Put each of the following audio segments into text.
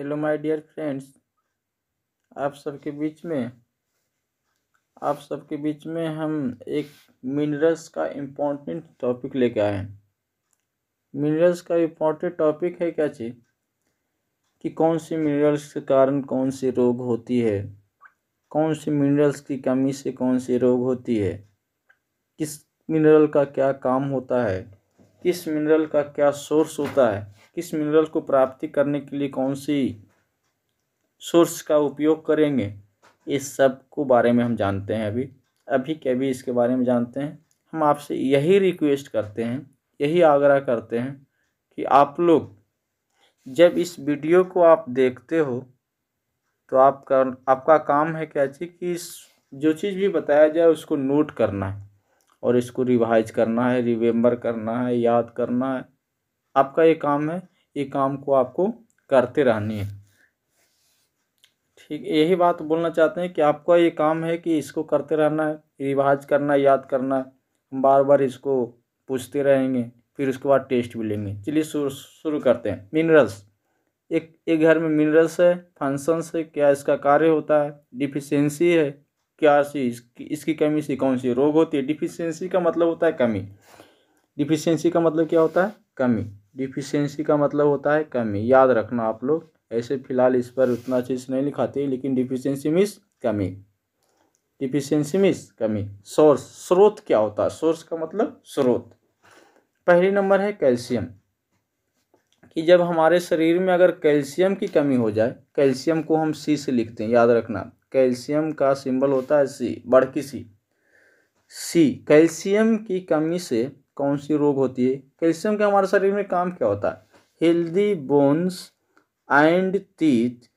Hello my dear friends, आप सबके बीच में हम एक मिनरल्स का इम्पोर्टेंट टॉपिक लेके आए हैं। मिनरल्स का इम्पोर्टेंट टॉपिक है क्या चीज़ कि कौन सी मिनरल्स के कारण कौन सी रोग होती है, कौन सी मिनरल्स की कमी से कौन सी रोग होती है, किस मिनरल का क्या काम होता है, किस मिनरल का क्या सोर्स होता है, किस मिनरल को प्राप्ति करने के लिए कौन सी सोर्स का उपयोग करेंगे, इस सब को बारे में हम जानते हैं। अभी के अभी इसके बारे में जानते हैं। हम आपसे यही रिक्वेस्ट करते हैं, यही आग्रह करते हैं कि आप लोग जब इस वीडियो को आप देखते हो तो आपका काम है क्या चीज़ कि जो चीज़ भी बताया जाए उसको नोट करना है और इसको रिवाइज करना है, रिमेम्बर करना है, याद करना है। आपका ये काम है, ये काम को आपको करते रहनी है। ठीक, यही बात बोलना चाहते हैं कि आपका ये काम है कि इसको करते रहना है, रिवाज करना है, याद करना है। हम बार बार इसको पूछते रहेंगे, फिर उसके बाद टेस्ट भी लेंगे। चलिए शुरू करते हैं। मिनरल्स, एक घर में मिनरल्स है, फंक्शंस है, क्या इसका कार्य होता है, डिफिशियंसी है, क्या सी इसकी कमी से कौन सी रोग होती है। डिफिशियंसी का मतलब होता है कमी। डिफिशियंसी का मतलब क्या होता है? कमी। डिफिशियंसी का मतलब होता है कमी। याद रखना आप लोग। ऐसे फिलहाल इस पर उतना चीज़ नहीं लिखाते, लेकिन डिफिशियंसी मीन्स कमी। डिफिशियंसी मीन्स कमी। सोर्स, स्रोत क्या होता है? सोर्स का मतलब स्रोत। पहली नंबर है कैल्शियम, कि जब हमारे शरीर में अगर कैल्शियम की कमी हो जाए, कैल्शियम को हम सी से लिखते हैं, याद रखना। कैल्शियम का सिंबल होता है सी, बढ़ की सी। सी, कैल्शियम की कमी से कौन सी रोग होती है? कैल्शियम का हमारे शरीर में काम क्या होता है? Healthy bones and teeth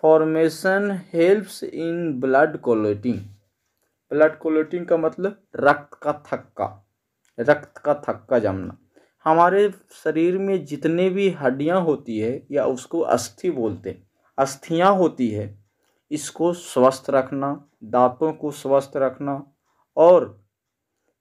formation helps in blood clotting. Blood clotting का मतलब रक्त का थक्का जमना। हमारे शरीर में जितने भी हड्डियां होती है या उसको अस्थि बोलते हैं, अस्थियां होती है, इसको स्वस्थ रखना, दांतों को स्वस्थ रखना। और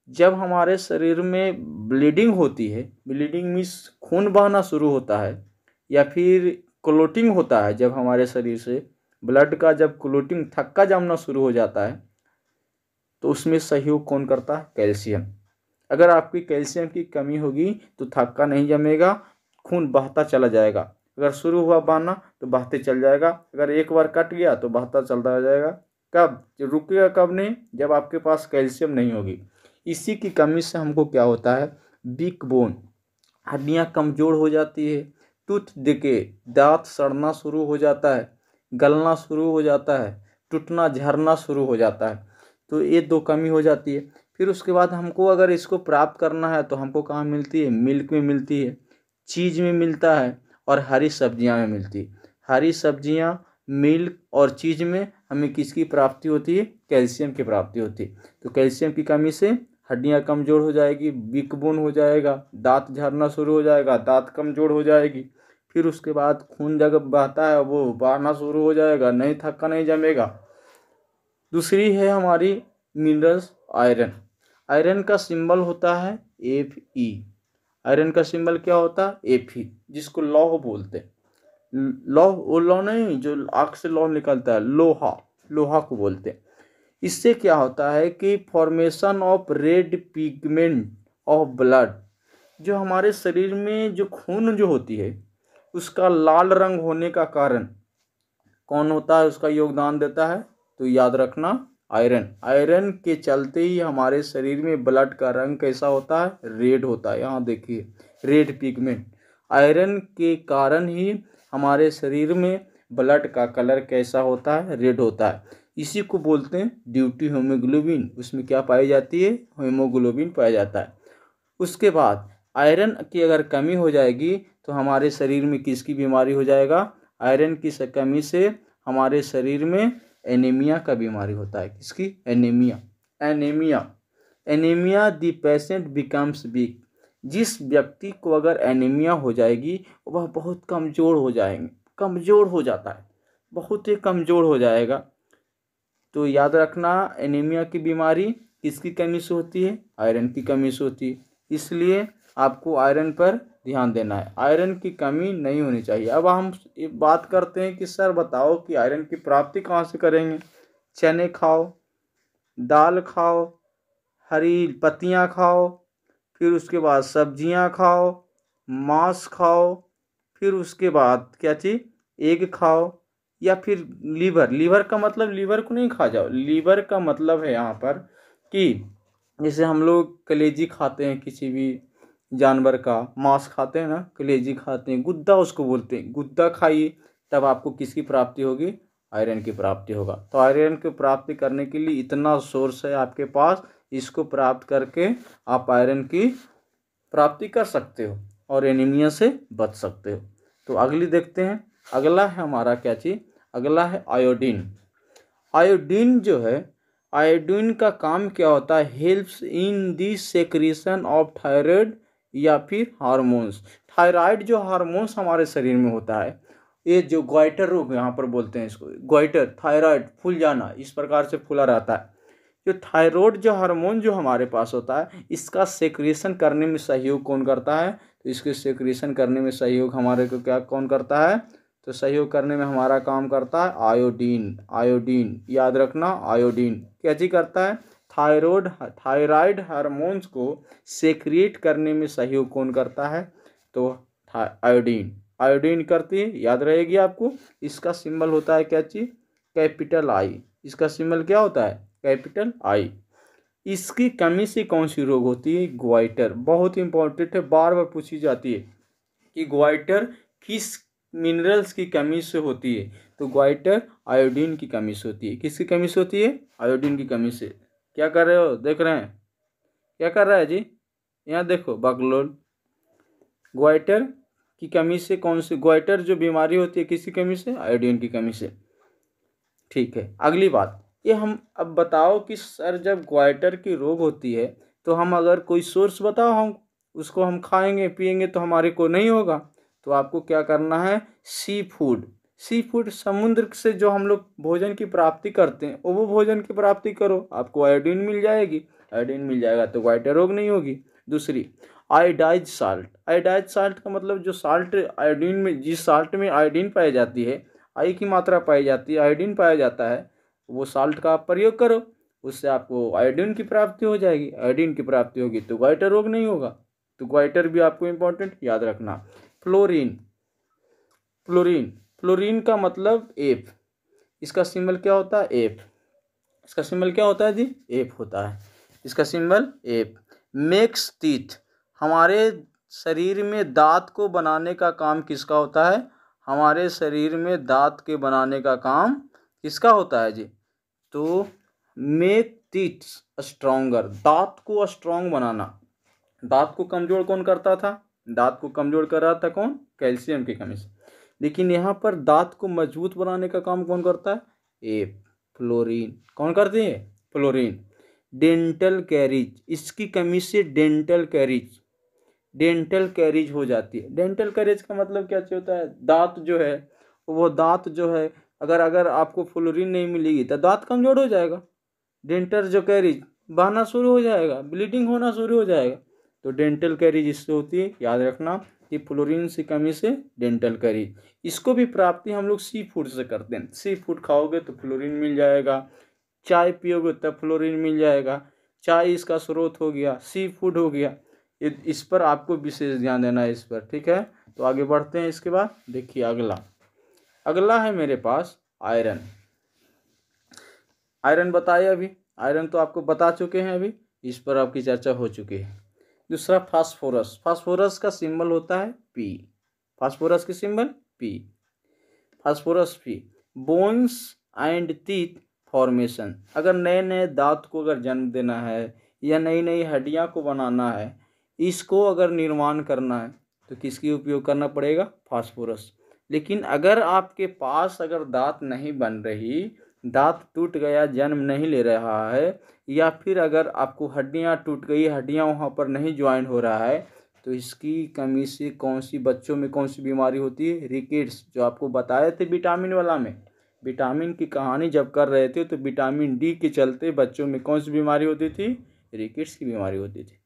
जब हमारे शरीर में ब्लीडिंग होती है, ब्लीडिंग मीन्स खून बहना शुरू होता है, या फिर क्लोटिंग होता है, जब हमारे शरीर से ब्लड का जब क्लोटिंग थक्का जमना शुरू हो जाता है, तो उसमें सहयोग कौन करता है? कैल्शियम। अगर आपकी कैल्शियम की कमी होगी तो थक्का नहीं जमेगा, खून बहता चला जाएगा। अगर शुरू हुआ बहना तो बहते चल जाएगा, अगर एक बार कट गया तो बहता चलता जाएगा। कब रुकेगा? कब नहीं? जब आपके पास कैल्शियम नहीं होगी। इसी की कमी से हमको क्या होता है? वीक बोन, हड्डियां कमजोर हो जाती है, टूथ डिके, दांत सड़ना शुरू हो जाता है, गलना शुरू हो जाता है, टूटना झरना शुरू हो जाता है। तो ये दो कमी हो जाती है। फिर उसके बाद हमको अगर इसको प्राप्त करना है तो हमको कहाँ मिलती है? मिल्क में मिलती है, चीज़ में मिलता है, और हरी सब्जियां में मिलती है। हरी सब्जियां, मिल्क और चीज़ में हमें किसकी प्राप्ति होती है? कैल्शियम की प्राप्ति होती है। तो कैल्शियम की कमी से हड्डियां कमज़ोर हो जाएगी, वीक बोन हो जाएगा, दांत झड़ना शुरू हो जाएगा, दांत कमज़ोर हो जाएगी। फिर उसके बाद खून जब बहता है वो बहना शुरू हो जाएगा, नहीं थक्का नहीं जमेगा। दूसरी है हमारी मिनरल्स, आयरन। आयरन का सिंबल होता है Fe। आयरन का सिंबल क्या होता है? Fe, जिसको लौह बोलते हैं। लौह, वो लौह नहीं जो आँख से लौह निकलता है, लोहा, लोहा को बोलते हैं। इससे क्या होता है कि formation of red pigment of blood, जो हमारे शरीर में जो खून जो होती है उसका लाल रंग होने का कारण कौन होता है? उसका योगदान देता है, तो याद रखना, आयरन। आयरन के चलते ही हमारे शरीर में ब्लड का रंग कैसा होता है? रेड होता है। यहाँ देखिए, रेड पिगमेंट। आयरन के कारण ही हमारे शरीर में ब्लड का कलर कैसा होता है? रेड होता है। इसी को बोलते हैं ड्यूटी हीमोग्लोबिन। उसमें क्या पाई जाती है? हीमोग्लोबिन पाया जाता है। उसके बाद आयरन की अगर कमी हो जाएगी तो हमारे शरीर में किसकी बीमारी हो जाएगा? आयरन की कमी से हमारे शरीर में एनीमिया का बीमारी होता है। किसकी? Anaemia. Anaemia, anaemia the patient becomes week. जिस व्यक्ति को अगर एनीमिया हो जाएगी वह बहुत कमज़ोर हो जाएंगे, कमज़ोर हो जाता है, बहुत ही कमज़ोर हो जाएगा। तो याद रखना, एनीमिया की बीमारी किसकी कमी से होती है? आयरन की कमी से होती है। इसलिए आपको आयरन पर ध्यान देना है, आयरन की कमी नहीं होनी चाहिए। अब हम बात करते हैं कि सर बताओ कि आयरन की प्राप्ति कहाँ से करेंगे। चने खाओ, दाल खाओ, हरी पत्तियाँ खाओ, फिर उसके बाद सब्जियाँ खाओ, मांस खाओ, फिर उसके बाद क्या चीज़, एग खाओ, या फिर लीवर। लीवर का मतलब लीवर को नहीं खा जाओ, लीवर का मतलब है यहाँ पर कि जैसे हम लोग कलेजी खाते हैं, किसी भी जानवर का मांस खाते हैं ना, कलेजी खाते हैं, गुद्दा उसको बोलते हैं, गुद्दा खाइए, तब आपको किसकी प्राप्ति होगी, आयरन की प्राप्ति होगा। तो आयरन की प्राप्ति करने के लिए इतना सोर्स है आपके पास, इसको प्राप्त करके आप आयरन की प्राप्ति कर सकते हो और एनीमिया से बच सकते हो। तो अगली देखते हैं, अगला है हमारा क्या चीज़, अगला है आयोडीन। आयोडीन जो है, आयोडीन का काम क्या होता है, helps in the secretion of thyroid या फिर हार्मोन्स। थायराइड जो हार्मोन्स हमारे शरीर में होता है, ये जो ग्वाइटर रोग यहाँ पर बोलते हैं इसको, ग्वाइटर, थायराइड, फूल जाना, इस प्रकार से फूला रहता है। जो थायराइड जो हार्मोन जो हमारे पास होता है, इसका सेक्रेशन करने में सहयोग कौन करता है, तो इसके सेक्रेशन करने में सहयोग हमारे को क्या कौन करता है, तो सहयोग करने में हमारा काम करता है आयोडीन। आयोडीन याद रखना, आयोडीन क्या चीज करता है, थायराइड हार्मोन्स को सेक्रिएट करने में सहयोग कौन करता है, तो आयोडीन। आयोडीन करती है, याद रहेगी आपको। इसका सिंबल होता है क्या चीज, कैपिटल आई। इसका सिंबल क्या होता है, कैपिटल आई। इसकी कमी से कौन सी रोग होती है, ग्वाइटर। बहुत इंपॉर्टेंट है, बार बार पूछी जाती है कि ग्वाइटर किस मिनरल्स की कमी से होती है, तो ग्वाइटर आयोडीन की कमी से होती है। किसकी कमी से होती है, आयोडीन की कमी से। क्या कर रहे हो, देख रहे हैं, क्या कर रहा है जी, यहाँ देखो बकलोल। ग्वाइटर की कमी से कौन सी, ग्वाइटर जो बीमारी होती है किसकी कमी से, आयोडीन की कमी से। ठीक है, अगली बात ये हम अब बताओ कि सर जब ग्वाइटर की रोग होती है, तो हम अगर कोई सोर्स बताओ, हम उसको हम खाएंगे पिएंगे तो हमारे को नहीं होगा। तो आपको क्या करना है, सी फूड। सी फूड समुद्र से जो हम लोग भोजन की प्राप्ति करते हैं, वो भोजन की प्राप्ति करो, आपको आयोडीन मिल जाएगी। आयोडीन मिल जाएगा तो ग्वाइटर रोग नहीं होगी। दूसरी, आयोडाइज साल्ट। आयोडाइज साल्ट का मतलब जो साल्ट आयोडीन में, जिस साल्ट में आयोडीन पाई जाती है, आई की मात्रा पाई जाती है, आयोडीन पाया जाता है, वो साल्ट का आप प्रयोग करो, उससे आपको आयोडीन की प्राप्ति हो जाएगी। आयोडीन की प्राप्ति होगी तो ग्वाइटर रोग नहीं होगा। तो ग्वाइटर भी आपको इंपॉर्टेंट याद रखना। फ्लोरीन। फ्लोरीन, फ्लोरीन का मतलब एफ। इसका सिंबल क्या होता है, एफ। इसका सिंबल क्या होता है जी, एफ होता है। इसका सिंबल एफ। Makes teeth. हमारे शरीर में दांत को बनाने का काम किसका होता है, हमारे शरीर में दांत के बनाने का काम किसका होता है जी, तो मेक टीथ स्ट्रोंगर। दांत को स्ट्रांग बनाना। दांत को कमजोर कौन करता था, दांत को कमजोर कर रहा था कौन, कैल्शियम की कमी से। लेकिन यहाँ पर दांत को मजबूत बनाने का काम कौन करता है, ए फ्लोरीन। कौन करती है, फ्लोरीन। डेंटल कैरीज, इसकी कमी से डेंटल कैरीज, डेंटल कैरीज हो जाती है। डेंटल कैरीज का मतलब क्या होता है, दांत जो है, वो दांत जो है, अगर अगर आपको फ्लोरीन नहीं मिलेगी तो दांत कमजोर हो जाएगा। डेंटल जो कैरीज बहना शुरू हो जाएगा, ब्लीडिंग होना शुरू हो जाएगा। तो डेंटल कैरीज इससे होती है, याद रखना कि फ्लोरीन की कमी से डेंटल कैरीज। इसको भी प्राप्ति हम लोग सी फूड से करते हैं। सी फूड खाओगे तो फ्लोरीन मिल जाएगा, चाय पियोगे तब फ्लोरीन मिल जाएगा। चाय इसका स्रोत हो गया, सी फूड हो गया। इस पर आपको विशेष ध्यान देना है इस पर, ठीक है। तो आगे बढ़ते हैं। इसके बाद देखिए अगला, अगला है मेरे पास आयरन। आयरन बताए अभी, आयरन तो आपको बता चुके हैं अभी, इस पर आपकी चर्चा हो चुकी है। दूसरा फास्फोरस। फास्फोरस का सिंबल होता है पी। फास्फोरस की symbol P. Phosphorus P. Bones and teeth formation. अगर नए नए दांत को अगर जन्म देना है या नई नई हड्डियां को बनाना है, इसको अगर निर्माण करना है तो किसकी उपयोग करना पड़ेगा, फास्फोरस। लेकिन अगर आपके पास अगर दांत नहीं बन रही, दांत टूट गया, जन्म नहीं ले रहा है, या फिर अगर आपको हड्डियां टूट गई, हड्डियां वहाँ पर नहीं ज्वाइन हो रहा है, तो इसकी कमी से कौन सी बच्चों में कौन सी बीमारी होती है, रिकेट्स। जो आपको बताए थे विटामिन वाला में, विटामिन की कहानी जब कर रहे थे तो विटामिन डी के चलते बच्चों में कौन सी बीमारी होती थी, रिकेट्स की बीमारी होती थी।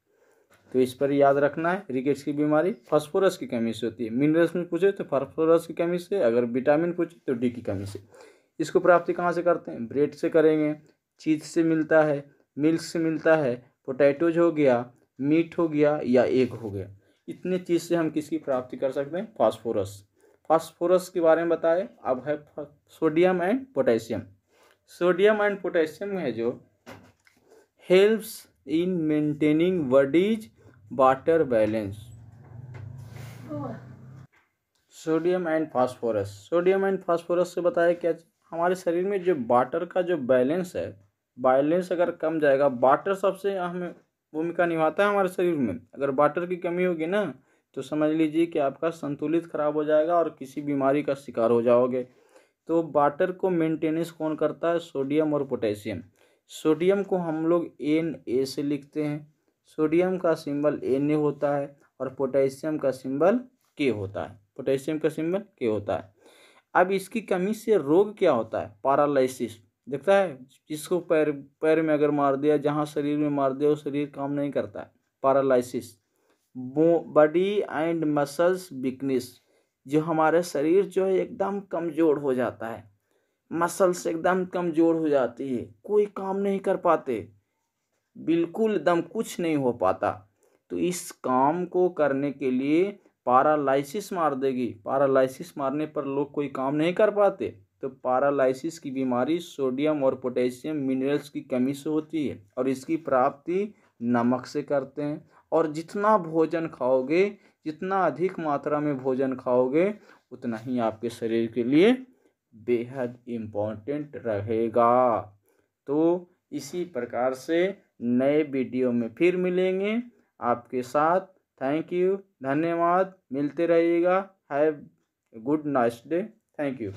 तो इस पर याद रखना है। रिकेट्स की बीमारी फास्फोरस की कमी से होती है। मिनरल्स में पूछे तो फास्फोरस की कमी से, अगर विटामिन पूछे तो डी की कमी से। इसको प्राप्ति कहाँ से करते हैं? ब्रेड से करेंगे, चीज से मिलता है, मिल्क से मिलता है, पोटैटोज हो गया, मीट हो गया या एग हो गया। इतने चीज़ से हम किसकी प्राप्ति कर सकते हैं? फास्फोरस। फास्फोरस के बारे में बताए। अब है sodium and potassium. Sodium and potassium है जो helps in maintaining bodies water balance. Sodium and phosphorus. Sodium and phosphorus से बताया क्या? हमारे शरीर में जो वाटर का जो बैलेंस है, बैलेंस अगर कम जाएगा, वाटर सबसे अहम भूमिका निभाता है हमारे शरीर में। अगर वाटर की कमी होगी ना तो समझ लीजिए कि आपका संतुलित खराब हो जाएगा और किसी बीमारी का शिकार हो जाओगे। तो वाटर को मेंटेनेंस कौन करता है? सोडियम और पोटेशियम। सोडियम को हम लोग Na से लिखते हैं, सोडियम का सिंबल Na होता है और पोटेशियम का सिंबल K होता है। पोटेशियम का सिंबल K होता है। अब इसकी कमी से रोग क्या होता है? पैरालिसिस। दिखता है जिसको पैर में अगर मार दिया, जहाँ शरीर में मार दिया वो शरीर काम नहीं करता है। Paralysis. Body and muscles weakness, जो हमारे शरीर जो है एकदम कमज़ोर हो जाता है, मसल्स एकदम कमज़ोर हो जाती है, कोई काम नहीं कर पाते, बिल्कुल एकदम कुछ नहीं हो पाता। तो इस काम को करने के लिए पैरालिसिस मार देगी। पैरालिसिस मारने पर लोग कोई काम नहीं कर पाते। तो पैरालिसिस की बीमारी सोडियम और पोटेशियम मिनरल्स की कमी से होती है और इसकी प्राप्ति नमक से करते हैं। और जितना भोजन खाओगे, जितना अधिक मात्रा में भोजन खाओगे, उतना ही आपके शरीर के लिए बेहद इम्पोर्टेंट रहेगा। तो इसी प्रकार से नए वीडियो में फिर मिलेंगे आपके साथ। थैंक यू, धन्यवाद। मिलते रहिएगा। Have good nice day. Thank you.